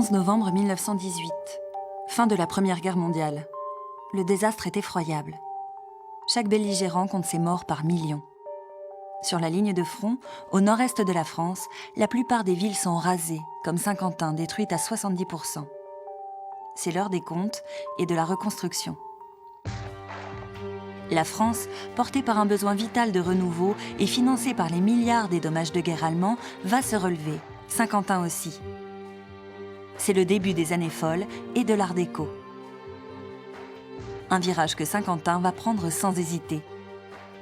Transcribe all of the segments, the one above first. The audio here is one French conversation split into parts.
11 novembre 1918. Fin de la Première Guerre mondiale. Le désastre est effroyable. Chaque belligérant compte ses morts par millions. Sur la ligne de front, au nord-est de la France, la plupart des villes sont rasées, comme Saint-Quentin, détruite à 70%. C'est l'heure des comptes et de la reconstruction. La France, portée par un besoin vital de renouveau et financée par les milliards des dommages de guerre allemands, va se relever, Saint-Quentin aussi. C'est le début des années folles et de l'art déco. Un virage que Saint-Quentin va prendre sans hésiter.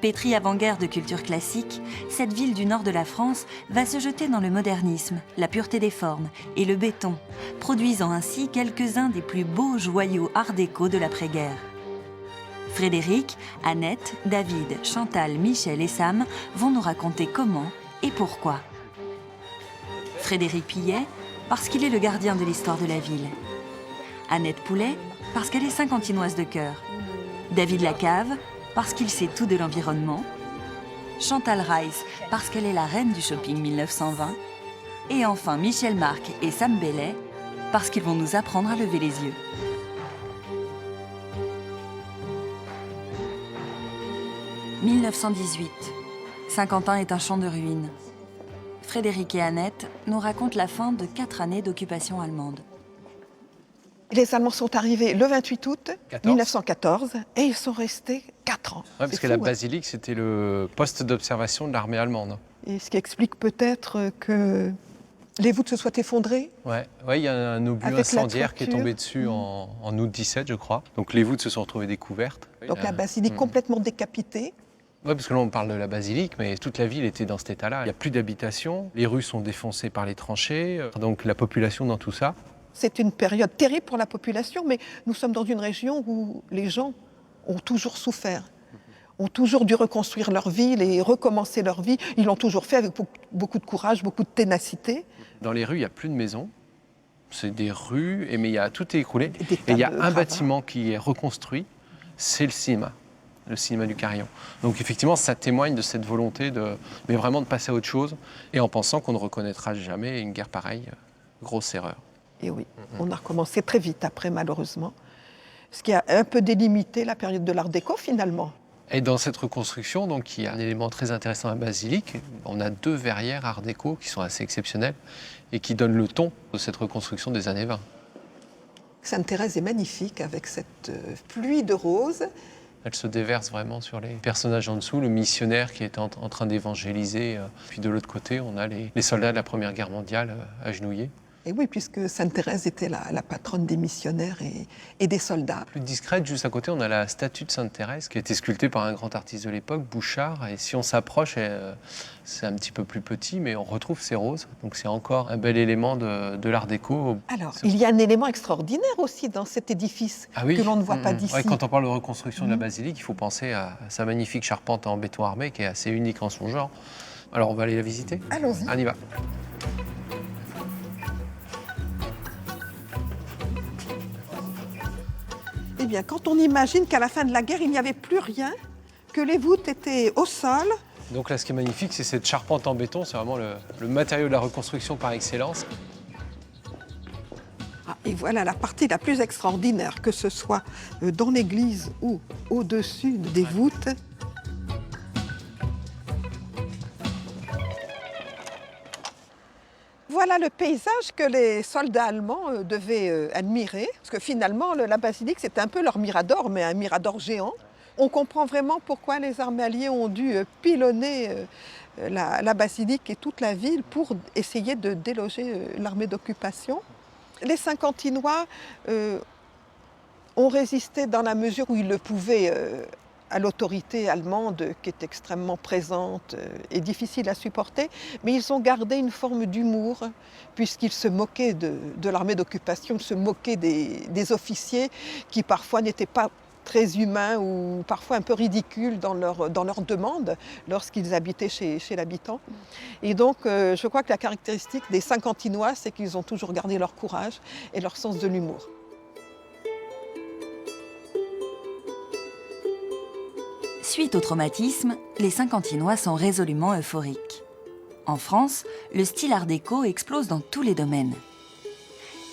Pétrie avant-guerre de culture classique, cette ville du nord de la France va se jeter dans le modernisme, la pureté des formes et le béton, produisant ainsi quelques-uns des plus beaux joyaux art déco de l'après-guerre. Frédéric, Annette, David, Chantal, Michel et Sam vont nous raconter comment et pourquoi. Frédéric Pillet, parce qu'il est le gardien de l'histoire de la ville. Annette Poulet, parce qu'elle est saint-quentinoise de cœur. David Lacave, parce qu'il sait tout de l'environnement. Chantal Rice, parce qu'elle est la reine du shopping 1920. Et enfin Michel Marc et Sam Bellet, parce qu'ils vont nous apprendre à lever les yeux. « 1918. Saint-Quentin est un champ de ruines. Frédéric et Annette nous racontent la fin de 4 années d'occupation allemande. Les Allemands sont arrivés le 28 août 1914 et ils sont restés 4 ans. Ouais, parce que la basilique, c'était le poste d'observation de l'armée allemande. Et ce qui explique peut-être que les voûtes se soient effondrées. Ouais, il y a un obus incendiaire qui est tombé dessus en août 17, je crois. Donc les voûtes se sont retrouvées découvertes. Donc la basilique complètement décapitée. Oui, parce que là, on parle de la basilique, mais toute la ville était dans cet état-là. Il n'y a plus d'habitation, les rues sont défoncées par les tranchées, donc la population dans tout ça. C'est une période terrible pour la population, mais nous sommes dans une région où les gens ont toujours souffert, ont toujours dû reconstruire leur ville et recommencer leur vie. Ils l'ont toujours fait avec beaucoup de courage, beaucoup de ténacité. Dans les rues, il n'y a plus de maisons. C'est des rues, mais tout est écroulé. Et il y a un bâtiment qui est reconstruit, c'est le cinéma du Carillon. Donc effectivement, ça témoigne de cette volonté mais vraiment de passer à autre chose, et en pensant qu'on ne reconnaîtra jamais une guerre pareille. Grosse erreur. Et oui, on a recommencé très vite après, malheureusement, ce qui a un peu délimité la période de l'art déco, finalement. Et dans cette reconstruction, donc, il y a un élément très intéressant à la basilique. On a 2 verrières art déco qui sont assez exceptionnelles et qui donnent le ton de cette reconstruction des années 20. Sainte-Thérèse est magnifique avec cette pluie de roses. Elle se déverse vraiment sur les personnages en dessous, le missionnaire qui est en train d'évangéliser. Puis de l'autre côté, on a les soldats de la Première Guerre mondiale agenouillés. Et oui, puisque Sainte-Thérèse était la patronne des missionnaires et des soldats. Plus discrète, juste à côté, on a la statue de Sainte-Thérèse qui a été sculptée par un grand artiste de l'époque, Bouchard. Et si on s'approche, c'est un petit peu plus petit, mais on retrouve ces roses. Donc c'est encore un bel élément de l'art déco. Alors, il y a un élément extraordinaire aussi dans cet édifice que l'on ne voit pas d'ici. Ouais, quand on parle de reconstruction de la basilique, il faut penser à sa magnifique charpente en béton armé qui est assez unique en son genre. Alors on va aller la visiter ? Allons-y. On y va. Eh bien, quand on imagine qu'à la fin de la guerre, il n'y avait plus rien, que les voûtes étaient au sol. Donc là, ce qui est magnifique, c'est cette charpente en béton. C'est vraiment le matériau de la reconstruction par excellence. Et voilà la partie la plus extraordinaire, que ce soit dans l'église ou au-dessus des voûtes. Voilà le paysage que les soldats allemands devaient admirer. Parce que finalement, la basilique, c'était un peu leur mirador, mais un mirador géant. On comprend vraiment pourquoi les armées alliées ont dû pilonner la basilique et toute la ville pour essayer de déloger l'armée d'occupation. Les Saint-Quentinois ont résisté dans la mesure où ils le pouvaient à l'autorité allemande qui est extrêmement présente et difficile à supporter, mais ils ont gardé une forme d'humour puisqu'ils se moquaient de l'armée d'occupation, se moquaient des officiers qui parfois n'étaient pas très humains ou parfois un peu ridicules dans leurs demandes lorsqu'ils habitaient chez l'habitant. Et donc, je crois que la caractéristique des Saint-Quentinois, c'est qu'ils ont toujours gardé leur courage et leur sens de l'humour. Suite au traumatisme, les Saint-Quentinois sont résolument euphoriques. En France, le style art déco explose dans tous les domaines.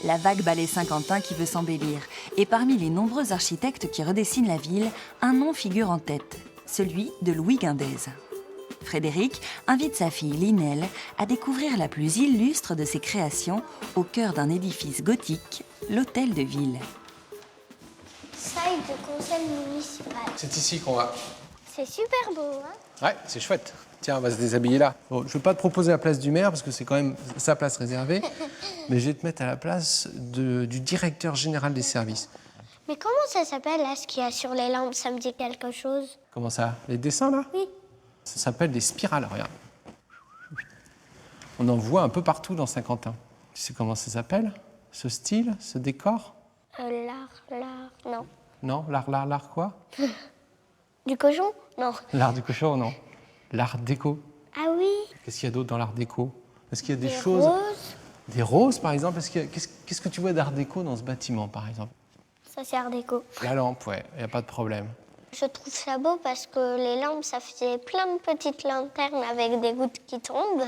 La vague ballet saint-quentin qui veut s'embellir. Et parmi les nombreux architectes qui redessinent la ville, un nom figure en tête, celui de Louis Guindez. Frédéric invite sa fille Linelle à découvrir la plus illustre de ses créations au cœur d'un édifice gothique, l'Hôtel de Ville. Salle de conseil municipal. C'est ici qu'on va. C'est super beau, hein? Ouais, c'est chouette. Tiens, on va se déshabiller là. Bon, je ne vais pas te proposer la place du maire parce que c'est quand même sa place réservée, mais je vais te mettre à la place du directeur général des services. Mais comment ça s'appelle, là, ce qu'il y a sur les lampes? Ça me dit quelque chose. Comment ça? Les dessins là? Oui. Ça s'appelle des spirales, regarde. On en voit un peu partout dans Saint-Quentin. Tu sais comment ça s'appelle? Ce style, ce décor? Non. Non, l'art quoi? Du cochon? Non. L'art du cochon, non. L'art déco. Ah oui. Qu'est-ce qu'il y a d'autre dans l'art déco? Est-ce qu'il y a des Des choses... roses. Des roses, par exemple? Qu'est-ce que tu vois d'art déco dans ce bâtiment, par exemple? Ça, c'est art déco. La lampe, ouais, il n'y a pas de problème. Je trouve ça beau parce que les lampes, ça faisait plein de petites lanternes avec des gouttes qui tombent.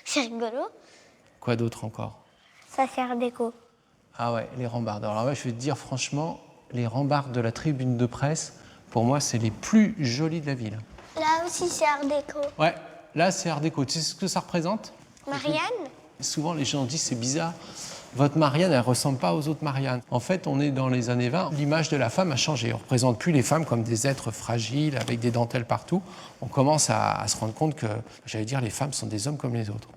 C'est rigolo. Quoi d'autre encore? Ça, c'est art déco. Ah ouais, les rambardes. Alors là, je vais te dire franchement, les rambardes de la tribune de presse, pour moi, c'est les plus jolis de la ville. Là aussi, c'est art déco. Ouais, là, c'est art déco. Tu sais ce que ça représente? Marianne? Souvent, les gens disent, c'est bizarre, votre Marianne, elle ne ressemble pas aux autres Mariannes. En fait, on est dans les années 20, l'image de la femme a changé. On ne représente plus les femmes comme des êtres fragiles, avec des dentelles partout. On commence à se rendre compte que, j'allais dire, les femmes sont des hommes comme les autres.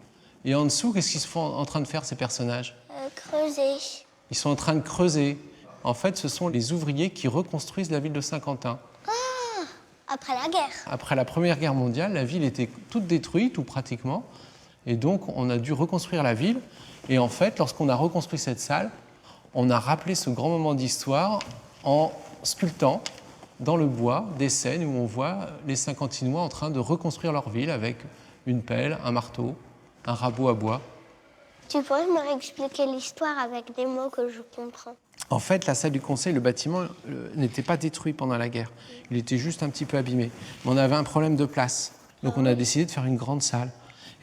Et en dessous, qu'est-ce qu'ils sont en train de faire, ces personnages? Creuser. Ils sont en train de creuser. En fait, ce sont les ouvriers qui reconstruisent la ville de Saint-Quentin. Après la guerre. Après la Première Guerre mondiale, la ville était toute détruite, ou pratiquement. Et donc, on a dû reconstruire la ville. Et en fait, lorsqu'on a reconstruit cette salle, on a rappelé ce grand moment d'histoire en sculptant dans le bois des scènes où on voit les Saint-Quentinois en train de reconstruire leur ville avec une pelle, un marteau, un rabot à bois. Tu pourrais me réexpliquer l'histoire avec des mots que je comprends? En fait, la salle du conseil, le bâtiment n'était pas détruit pendant la guerre. Il était juste un petit peu abîmé. Mais on avait un problème de place. Donc on a décidé de faire une grande salle.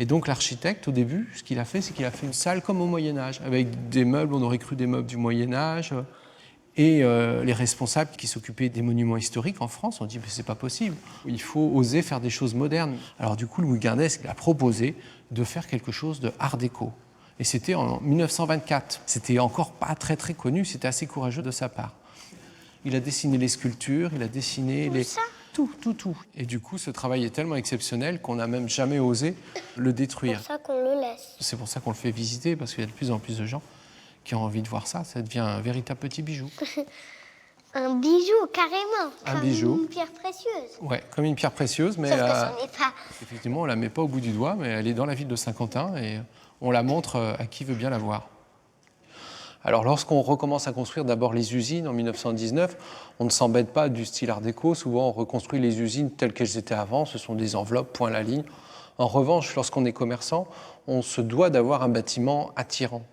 Et donc l'architecte, au début, ce qu'il a fait, c'est qu'il a fait une salle comme au Moyen-Âge, avec des meubles, on aurait cru des meubles du Moyen-Âge. Et les responsables qui s'occupaient des monuments historiques en France ont dit « c'est pas possible, il faut oser faire des choses modernes ». Alors du coup, Louis Guindez a proposé de faire quelque chose de art déco. Et c'était en 1924. C'était encore pas très très connu, c'était assez courageux de sa part. Il a dessiné les sculptures, il a dessiné les... Tout. Et du coup, ce travail est tellement exceptionnel qu'on n'a même jamais osé le détruire. C'est pour ça qu'on le laisse. C'est pour ça qu'on le fait visiter, parce qu'il y a de plus en plus de gens qui ont envie de voir ça. Ça devient un véritable petit bijou. Un bijou, carrément. Un comme bijou. Une pierre précieuse. Ouais, comme une pierre précieuse, mais Sauf que ça n'est pas. effectivement, on la met pas au bout du doigt, mais elle est dans la ville de Saint-Quentin et on la montre à qui veut bien la voir. Alors, lorsqu'on recommence à construire d'abord les usines en 1919, on ne s'embête pas du style art déco. Souvent, on reconstruit les usines telles qu'elles étaient avant. Ce sont des enveloppes, point à la ligne. En revanche, lorsqu'on est commerçant, on se doit d'avoir un bâtiment attirant.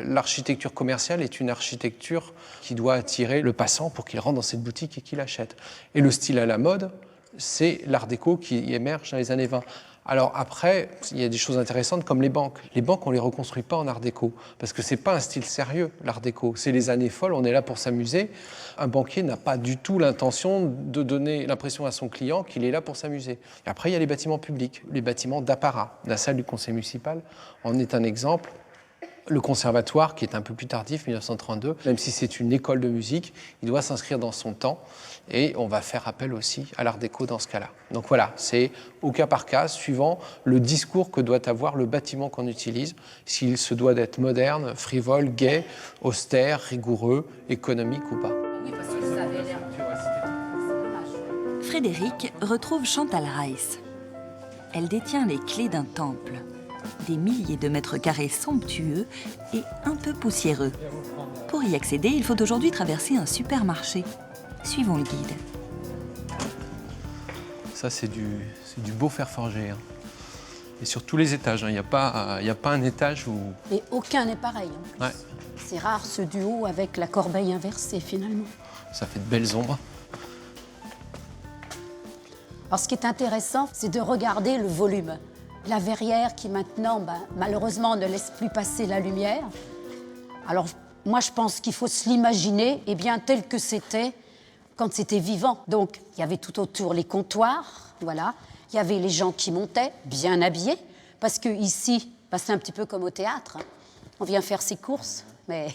L'architecture commerciale est une architecture qui doit attirer le passant pour qu'il rentre dans cette boutique et qu'il achète. Et le style à la mode, c'est l'art déco qui émerge dans les années 20. Alors après, il y a des choses intéressantes comme les banques. Les banques, on ne les reconstruit pas en art déco, parce que ce n'est pas un style sérieux, l'art déco. C'est les années folles, on est là pour s'amuser. Un banquier n'a pas du tout l'intention de donner l'impression à son client qu'il est là pour s'amuser. Et après, il y a les bâtiments publics, les bâtiments d'apparat. La salle du conseil municipal en est un exemple. Le conservatoire, qui est un peu plus tardif, 1932, même si c'est une école de musique, il doit s'inscrire dans son temps et on va faire appel aussi à l'art déco dans ce cas-là. Donc voilà, c'est au cas par cas, suivant le discours que doit avoir le bâtiment qu'on utilise, s'il se doit d'être moderne, frivole, gai, austère, rigoureux, économique ou pas. Frédéric retrouve Chantal Reiss. Elle détient les clés d'un temple. Des milliers de mètres carrés somptueux et un peu poussiéreux. Pour y accéder, il faut aujourd'hui traverser un supermarché. Suivons le guide. Ça, c'est du beau fer forgé. Hein. Et sur tous les étages, il n'y a pas un étage où... Et aucun n'est pareil. Ouais. C'est rare ce duo avec la corbeille inversée, finalement. Ça fait de belles ombres. Alors, ce qui est intéressant, c'est de regarder le volume. La verrière qui, maintenant, malheureusement, ne laisse plus passer la lumière. Alors, Moi, je pense qu'il faut se l'imaginer tel que c'était quand c'était vivant. Donc, il y avait tout autour les comptoirs, voilà. Il y avait les gens qui montaient, bien habillés, parce que ici, c'est un petit peu comme au théâtre. Hein. On vient faire ses courses, mais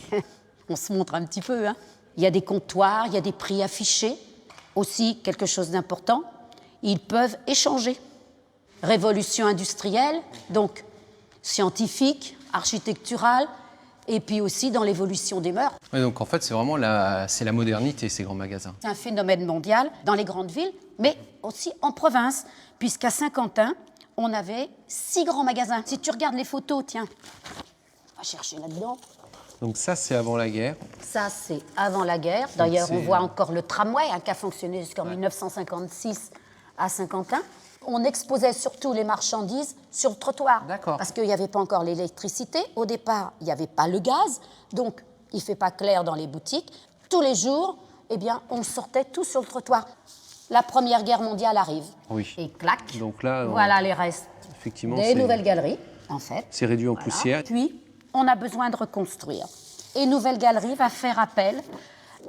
on se montre un petit peu. Hein. Il y a des comptoirs, il y a des prix affichés. Aussi, quelque chose d'important, ils peuvent échanger. Révolution industrielle, donc scientifique, architecturale, et puis aussi dans l'évolution des mœurs. Ouais, donc en fait, c'est vraiment la modernité, ces grands magasins. C'est un phénomène mondial dans les grandes villes, mais aussi en province, puisqu'à Saint-Quentin, on avait 6 grands magasins. Si tu regardes les photos, tiens, on va chercher là-dedans. Donc ça, c'est avant la guerre. Ça, c'est avant la guerre. D'ailleurs, on voit encore le tramway qui a fonctionné jusqu'en 1956 à Saint-Quentin. On exposait surtout les marchandises sur le trottoir. D'accord. Parce qu'il n'y avait pas encore l'électricité. Au départ, il n'y avait pas le gaz. Donc, il ne fait pas clair dans les boutiques. Tous les jours, on sortait tout sur le trottoir. La Première Guerre mondiale arrive. Oui. Et clac. Donc là, voilà les restes. Effectivement, des nouvelles galeries, en fait. C'est réduit en poussière. Puis, on a besoin de reconstruire. Et Nouvelle Galerie va faire appel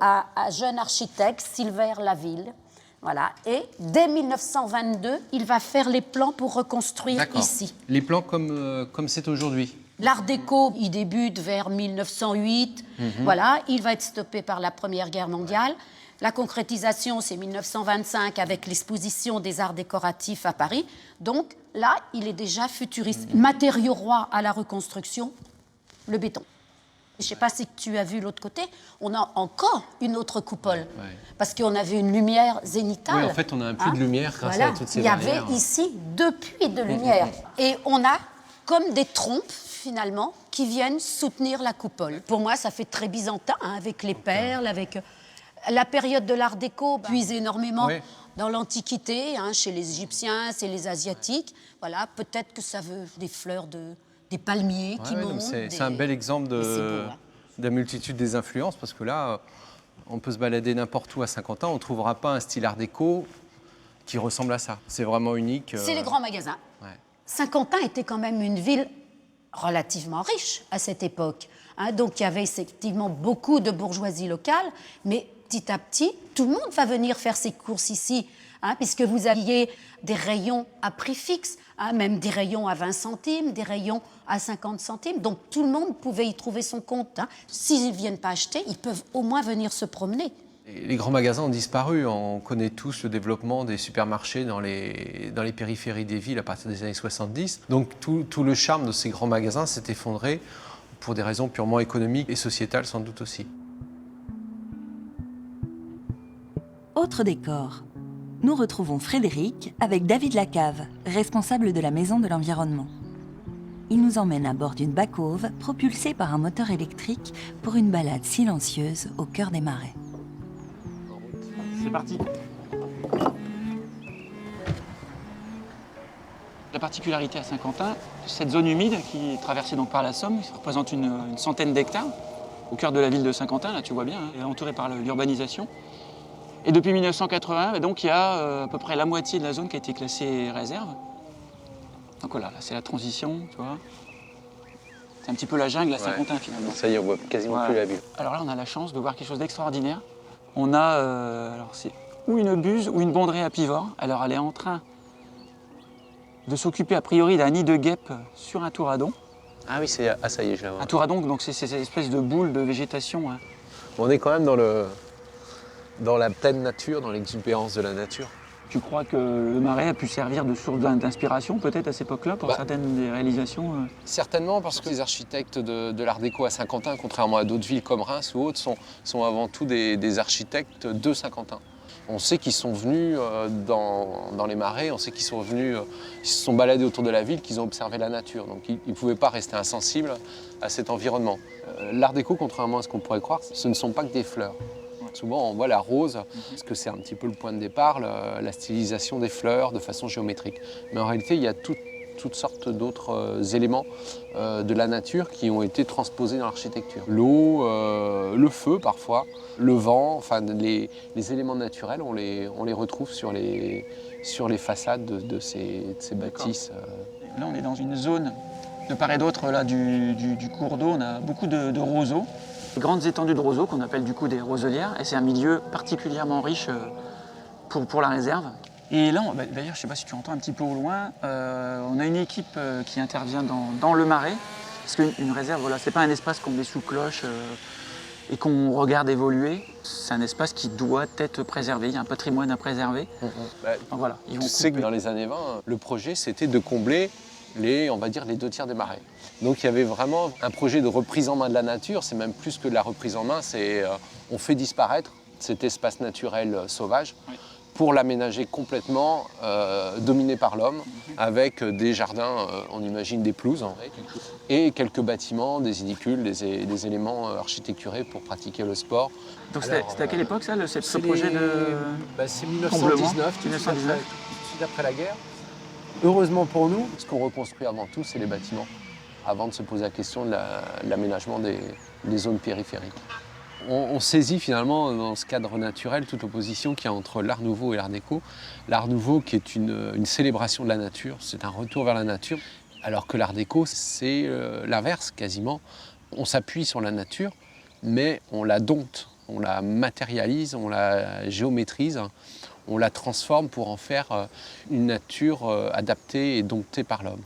à un jeune architecte, Silver Laville. Voilà. Et dès 1922, il va faire les plans pour reconstruire ici. Les plans comme c'est aujourd'hui. L'Art déco, il débute vers 1908. Voilà. Il va être stoppé par la Première Guerre mondiale. La concrétisation, c'est 1925 avec l'exposition des arts décoratifs à Paris. Donc là, il est déjà futuriste. Matériau roi à la reconstruction, le béton. Je ne sais pas si tu as vu l'autre côté, on a encore une autre coupole. Ouais. Parce qu'on avait une lumière zénitale. Oui, en fait, on a un puits de lumière grâce à toutes ces barrières. Il y avait ici 2 puits de lumière. Et on a comme des trompes, finalement, qui viennent soutenir la coupole. Pour moi, ça fait très byzantin, avec les perles, avec... La période de l'Art déco puise énormément dans l'Antiquité, chez les Égyptiens, c'est les Asiatiques. Voilà, peut-être que ça veut des fleurs des palmiers qui montent. C'est un bel exemple de la multitude des influences, parce que là, on peut se balader n'importe où à Saint-Quentin, on ne trouvera pas un style art déco qui ressemble à ça. C'est vraiment unique. C'est les grands magasins. Ouais. Saint-Quentin était quand même une ville relativement riche à cette époque. Donc il y avait effectivement beaucoup de bourgeoisie locale, mais petit à petit, tout le monde va venir faire ses courses ici, puisque vous aviez des rayons à prix fixe, même des rayons à 20 centimes, des rayons à 50 centimes. Donc tout le monde pouvait y trouver son compte. S'ils ne viennent pas acheter, ils peuvent au moins venir se promener. Les grands magasins ont disparu. On connaît tous le développement des supermarchés dans les périphéries des villes à partir des années 70. Donc tout le charme de ces grands magasins s'est effondré pour des raisons purement économiques et sociétales sans doute aussi. Autre décor. Nous retrouvons Frédéric avec David Lacave, responsable de la Maison de l'Environnement. Il nous emmène à bord d'une bacauve propulsée par un moteur électrique pour une balade silencieuse au cœur des marais. C'est parti. La particularité à Saint-Quentin, cette zone humide qui est traversée donc par la Somme, qui représente une centaine d'hectares, au cœur de la ville de Saint-Quentin, là tu vois bien, est entourée par l'urbanisation. Et depuis 1980, donc, il y a à peu près la moitié de la zone qui a été classée réserve. Donc voilà, là, c'est la transition, tu vois. C'est un petit peu la jungle à Saint-Quentin, finalement. Ça y est, on voit quasiment plus la ville. Alors là, on a la chance de voir quelque chose d'extraordinaire. On a, alors c'est ou une buse ou une bonderie à Pivors. Alors elle est en train de s'occuper a priori d'un nid de guêpes sur un touradon. Ah oui, ça y est, je l'ai. Un touradon, donc c'est cette espèce de boule de végétation. On est quand même dans la pleine nature, dans l'exubérance de la nature. Tu crois que le marais a pu servir de source d'inspiration peut-être à cette époque-là pour certaines des réalisations Certainement, parce que les architectes de l'Art déco à Saint-Quentin, contrairement à d'autres villes comme Reims ou autres, sont avant tout des architectes de Saint-Quentin. On sait qu'ils sont venus dans les marais, on sait qu'ils sont venus, ils se sont baladés autour de la ville, qu'ils ont observé la nature. Donc ils ne pouvaient pas rester insensibles à cet environnement. L'Art déco, contrairement à ce qu'on pourrait croire, ce ne sont pas que des fleurs. Souvent, on voit la rose, parce que c'est un petit peu le point de départ, la stylisation des fleurs de façon géométrique. Mais en réalité, il y a toutes sortes d'autres éléments de la nature qui ont été transposés dans l'architecture. L'eau, le feu parfois, le vent, enfin les éléments naturels, on les retrouve sur les façades de ces bâtisses. Là, on est dans une zone, de part et d'autre là, du cours d'eau, on a beaucoup de roseaux. Des grandes étendues de roseaux qu'on appelle du coup des roselières, et c'est un milieu particulièrement riche pour la réserve. Et là, d'ailleurs, je ne sais pas si tu entends un petit peu au loin, on a une équipe qui intervient dans le marais, parce qu'une réserve, voilà, c'est pas un espace qu'on met sous cloche et qu'on regarde évoluer, c'est un espace qui doit être préservé, il y a un patrimoine à préserver. Donc, voilà, Tu sais que dans les années 20, le projet c'était de combler on va dire les 2 tiers des marais. Donc il y avait vraiment un projet de reprise en main de la nature, c'est même plus que de la reprise en main, c'est on fait disparaître cet espace naturel sauvage pour l'aménager complètement dominé par l'homme, avec des jardins, on imagine des pelouses, et quelques bâtiments, des édicules, des éléments architecturés pour pratiquer le sport. Donc c'était à quelle époque ça, ce projet de c'est 1919, tout de suite après la guerre. Heureusement pour nous, ce qu'on reconstruit avant tout, c'est les bâtiments, avant de se poser la question de l'aménagement des zones périphériques. On saisit finalement dans ce cadre naturel toute opposition qu'il y a entre l'Art nouveau et l'Art déco. L'Art nouveau qui est une célébration de la nature, c'est un retour vers la nature, alors que l'Art déco c'est l'inverse quasiment. On s'appuie sur la nature, mais on la dompte, on la matérialise, on la géométrise, on la transforme pour en faire une nature adaptée et domptée par l'homme.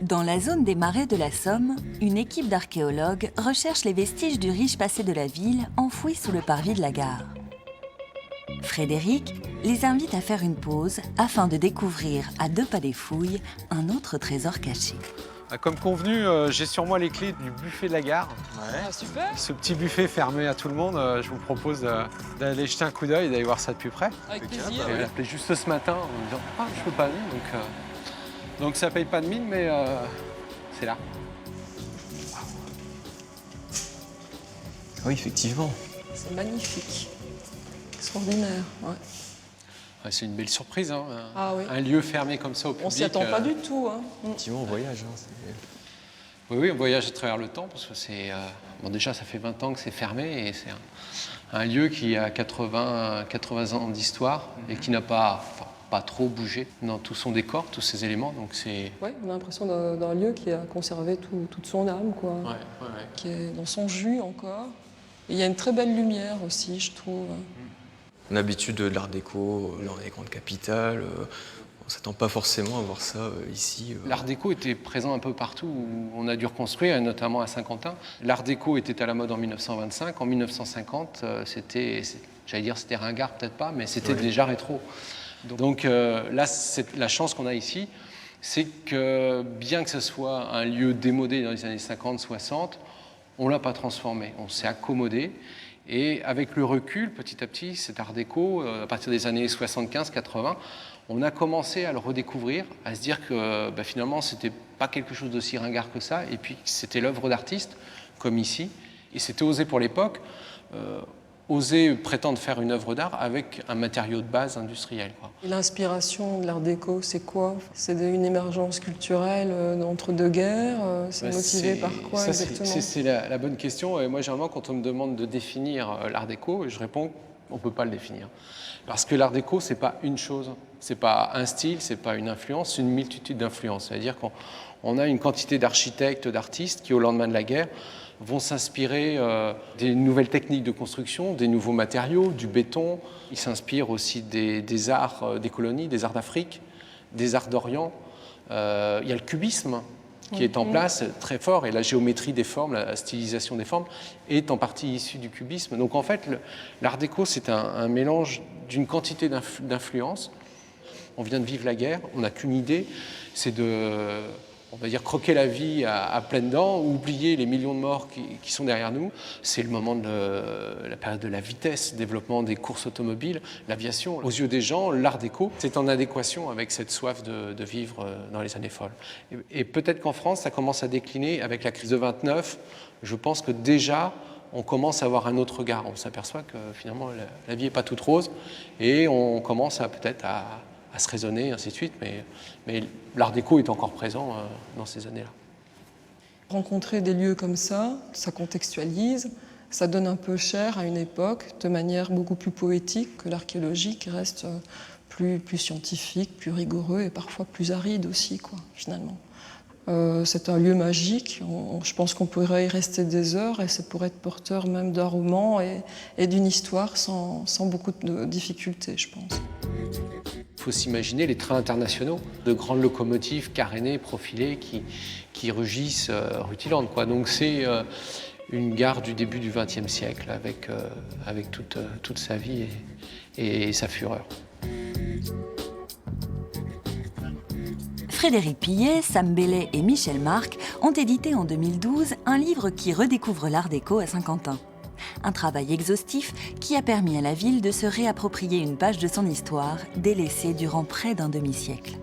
Dans la zone des marais de la Somme, une équipe d'archéologues recherche les vestiges du riche passé de la ville enfouis sous le parvis de la gare. Frédéric les invite à faire une pause afin de découvrir, à 2 pas des fouilles, un autre trésor caché. Comme convenu, j'ai sur moi les clés du buffet de la gare. Ouais. Ah, super. Ce petit buffet fermé à tout le monde, je vous propose d'aller jeter un coup d'œil et d'aller voir ça de plus près. Avec plaisir. Elle m'a appelé juste ce matin en me disant « Ah, je peux pas venir ». Donc ça paye pas de mine, mais c'est là. Oui, effectivement. C'est magnifique. Extraordinaire, ouais. Ouais, c'est une belle surprise, hein. Ah oui. Un lieu fermé comme ça au public. On s'y attend pas du tout, hein. Effectivement, on voyage. Oui, on voyage à travers le temps, parce que c'est... Bon, déjà, ça fait 20 ans que c'est fermé, et c'est un lieu qui a 80 ans d'histoire, et qui n'a pas trop bougé dans tout son décor, tous ses éléments, donc c'est... Ouais, on a l'impression d'un lieu qui a conservé toute son âme, quoi. Ouais. Qui est dans son jus encore. Et il y a une très belle lumière aussi, je trouve. On a l'habitude de l'art déco dans les grandes capitales. On ne s'attend pas forcément à voir ça ici. L'art déco était présent un peu partout où on a dû reconstruire, notamment à Saint-Quentin. L'art déco était à la mode en 1925. En 1950, c'était ringard, peut-être pas, mais c'était déjà rétro. Donc là, la chance qu'on a ici, c'est que bien que ce soit un lieu démodé dans les années 50-60, on ne l'a pas transformé, on s'est accommodé. Et avec le recul, petit à petit, cet art déco, à partir des années 75-80, on a commencé à le redécouvrir, à se dire que finalement, ce n'était pas quelque chose d'aussi ringard que ça, et puis que c'était l'œuvre d'artiste, comme ici. Et c'était osé pour l'époque, oser prétendre faire une œuvre d'art avec un matériau de base industriel, quoi. Et l'inspiration de l'art déco, c'est quoi? C'est une émergence culturelle entre deux guerres? C'est motivé par quoi exactement? C'est la bonne question. Et moi, généralement, quand on me demande de définir l'art déco, je réponds on ne peut pas le définir. Parce que l'art déco, ce n'est pas une chose. Ce n'est pas un style, ce n'est pas une influence, c'est une multitude d'influences. C'est-à-dire qu'on a une quantité d'architectes, d'artistes qui, au lendemain de la guerre, vont s'inspirer des nouvelles techniques de construction, des nouveaux matériaux, du béton. Ils s'inspirent aussi des arts des colonies, des arts d'Afrique, des arts d'Orient. Il y a le cubisme qui est en place très fort, et la géométrie des formes, la stylisation des formes est en partie issue du cubisme. Donc en fait, l'art déco, c'est un mélange d'une quantité d'influences. On vient de vivre la guerre, on n'a qu'une idée, c'est de... on va dire croquer la vie à pleines dents, oublier les millions de morts qui sont derrière nous. C'est le moment de la période de la vitesse, développement des courses automobiles, l'aviation. Aux yeux des gens, l'art déco, c'est en adéquation avec cette soif de vivre dans les années folles. Et peut-être qu'en France, ça commence à décliner avec la crise de 29. Je pense que déjà, on commence à avoir un autre regard. On s'aperçoit que finalement, la vie n'est pas toute rose, et on commence peut-être à se raisonner, ainsi de suite, mais l'art déco est encore présent dans ces années-là. Rencontrer des lieux comme ça contextualise, ça donne un peu chair à une époque, de manière beaucoup plus poétique que l'archéologie, qui reste plus scientifique, plus rigoureux et parfois plus aride aussi, quoi, finalement. C'est un lieu magique. Je pense qu'on pourrait y rester des heures et ça pourrait être porteur même d'un roman et d'une histoire sans beaucoup de difficultés, je pense. Il faut s'imaginer les trains internationaux, de grandes locomotives carénées, profilées, qui rugissent rutilantes, quoi. Donc c'est une gare du début du XXe siècle, avec toute sa vie et sa fureur. Frédéric Pillet, Sam Bellet et Michel Marc ont édité en 2012 un livre qui redécouvre l'art déco à Saint-Quentin. Un travail exhaustif qui a permis à la ville de se réapproprier une page de son histoire, délaissée durant près d'un demi-siècle.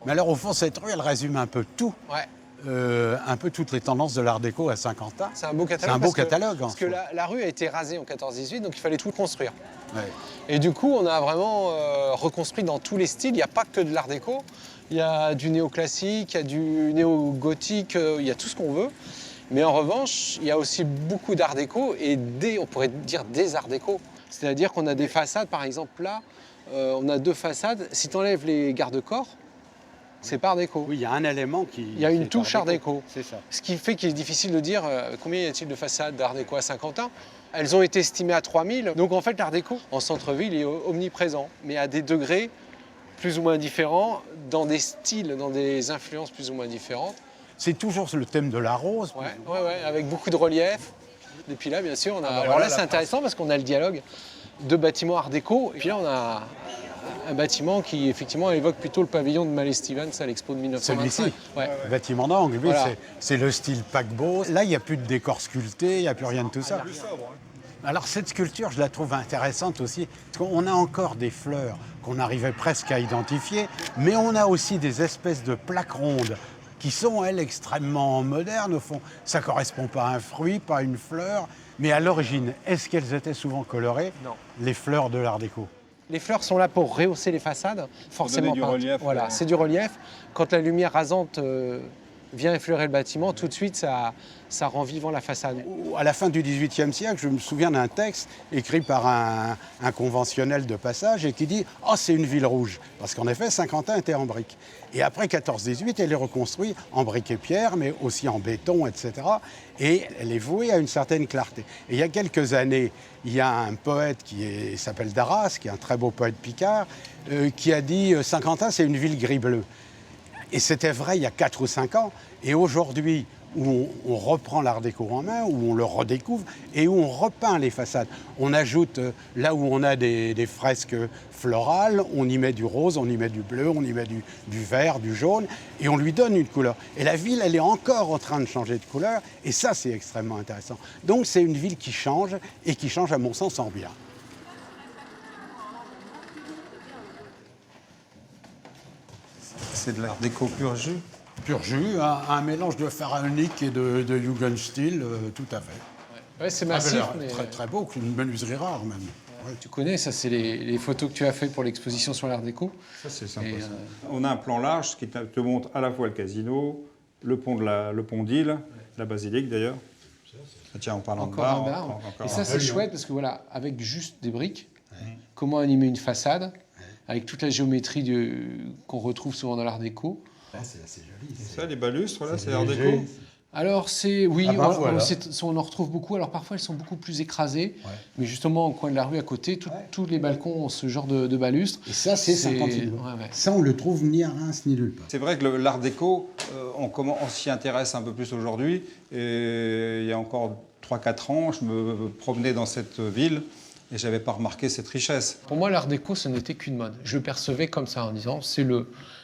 Mais alors, au fond, cette rue, elle résume un peu tout. Ouais. Un peu toutes les tendances de l'art déco à Saint-Quentin. C'est un beau catalogue. C'est un beau catalogue. Parce que la rue a été rasée en 14-18, donc il fallait tout construire. Ouais. Et du coup, on a vraiment reconstruit dans tous les styles. Il n'y a pas que de l'art déco. Il y a du néoclassique, il y a du néo-gothique, il y a tout ce qu'on veut. Mais en revanche, il y a aussi beaucoup d'art déco et on pourrait dire des arts déco. C'est-à-dire qu'on a des façades, par exemple là, on a 2 façades. Si tu enlèves les garde-corps, c'est pas art déco. Oui, il y a un élément qui... Il y a une touche art déco. C'est ça. Ce qui fait qu'il est difficile de dire combien y a-t-il de façades d'art déco à Saint-Quentin. Elles ont été estimées à 3000. Donc en fait, l'art déco en centre-ville est omniprésent, mais à des degrés plus ou moins différents, dans des styles, dans des influences plus ou moins différentes. C'est toujours le thème de la rose. Ouais, avec beaucoup de relief. Et puis là, bien sûr, on a... Alors voilà, là, c'est intéressant parce qu'on a le dialogue de bâtiments art déco. Et puis là, on a un bâtiment qui, effectivement, évoque plutôt le pavillon de Mallet Stevens à l'Expo de 1925. Celui-ci, ouais. Bâtiment d'angle, oui, Voilà. c'est le style paquebot. Là, il n'y a plus de décor sculpté, il n'y a plus rien de tout ça. Alors cette sculpture, je la trouve intéressante aussi, parce qu'on a encore des fleurs qu'on arrivait presque à identifier, mais on a aussi des espèces de plaques rondes qui sont, elles, extrêmement modernes. Au fond, ça ne correspond pas à un fruit, pas à une fleur, mais à l'origine, est-ce qu'elles étaient souvent colorées? Non. Les fleurs de l'art déco. Les fleurs sont là pour rehausser les façades, forcément du peintes. relief, Voilà, c'est du relief. Quand la lumière rasante vient effleurer le bâtiment, tout de suite, ça rend vivant la façade. À la fin du XVIIIe siècle, je me souviens d'un texte écrit par un conventionnel de passage et qui dit « Oh, c'est une ville rouge !» Parce qu'en effet, Saint-Quentin était en briques. Et après 14-18, elle est reconstruite en briques et pierre, mais aussi en béton, etc. Et elle est vouée à une certaine clarté. Et il y a quelques années, il y a un poète qui s'appelle Darras, qui est un très beau poète picard, qui a dit « Saint-Quentin, c'est une ville gris-bleu ». Et c'était vrai il y a 4 ou 5 ans. Et aujourd'hui, où on reprend l'art déco en main, où on le redécouvre et où on repeint les façades. On ajoute, là où on a des fresques florales, on y met du rose, on y met du bleu, on y met du vert, du jaune, et on lui donne une couleur. Et la ville, elle est encore en train de changer de couleur, et ça, c'est extrêmement intéressant. Donc c'est une ville qui change, et qui change, à mon sens, en bien. C'est de l'art déco pur jus. Pur jus, un mélange de pharaonique et de Jugendstil, tout à fait. Ouais, c'est massif, mais... Très, très beau, une menuiserie rare même. Ouais. Tu connais, ça c'est les photos que tu as faites pour l'exposition sur l'art déco. Ça, c'est sympa. On a un plan large qui te montre à la fois le casino, le pont d'Île, la basilique d'ailleurs. Tiens, en parlant de bar, encore et ça c'est chouette parce que voilà, avec juste des briques, comment animer une façade avec toute la géométrie qu'on retrouve souvent dans l'art déco. C'est assez joli. Ça, les balustres, là, c'est art déco. Alors, oui, voilà. on en retrouve beaucoup. Alors, parfois, elles sont beaucoup plus écrasées. Ouais. Mais justement, au coin de la rue à côté, tous les balcons ont ce genre de balustre. Et ça, c'est 56. Ouais. Ça, on le trouve ni à Reims, ni nulle part. C'est vrai que l'art déco, on s'y intéresse un peu plus aujourd'hui. Et il y a encore 3-4 ans, je me promenais dans cette ville et je n'avais pas remarqué cette richesse. Pour moi, l'art déco, ce n'était qu'une mode. Je le percevais comme ça, en disant,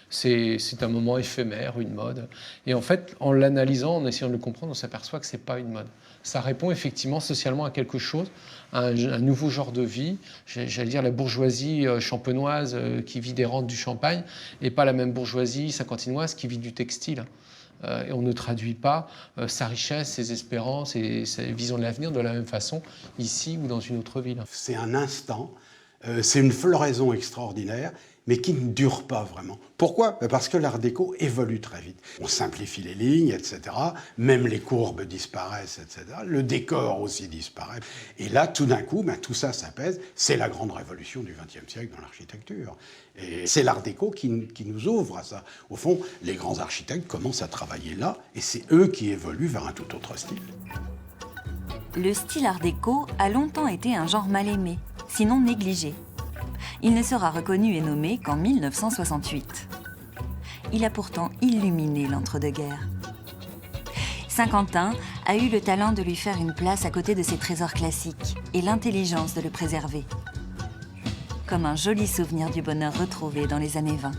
c'est un moment éphémère, une mode. Et en fait, en l'analysant, en essayant de le comprendre, on s'aperçoit que ce n'est pas une mode. Ça répond effectivement socialement à quelque chose, à un nouveau genre de vie. J'allais dire la bourgeoisie champenoise qui vit des rentes du champagne, et pas la même bourgeoisie saint-quentinoise qui vit du textile. Et on ne traduit pas sa richesse, ses espérances et sa vision de l'avenir de la même façon ici ou dans une autre ville. C'est un instant, c'est une floraison extraordinaire. mais qui ne durent pas vraiment. Pourquoi? Parce que l'art déco évolue très vite. On simplifie les lignes, etc. Même les courbes disparaissent, etc. Le décor aussi disparaît. Et là, tout d'un coup, tout ça s'apaise. C'est la grande révolution du XXe siècle dans l'architecture. Et c'est l'art déco qui nous ouvre à ça. Au fond, les grands architectes commencent à travailler là, et c'est eux qui évoluent vers un tout autre style. Le style art déco a longtemps été un genre mal aimé, sinon négligé. Il ne sera reconnu et nommé qu'en 1968. Il a pourtant illuminé l'entre-deux-guerres. Saint-Quentin a eu le talent de lui faire une place à côté de ses trésors classiques et l'intelligence de le préserver. Comme un joli souvenir du bonheur retrouvé dans les années 20.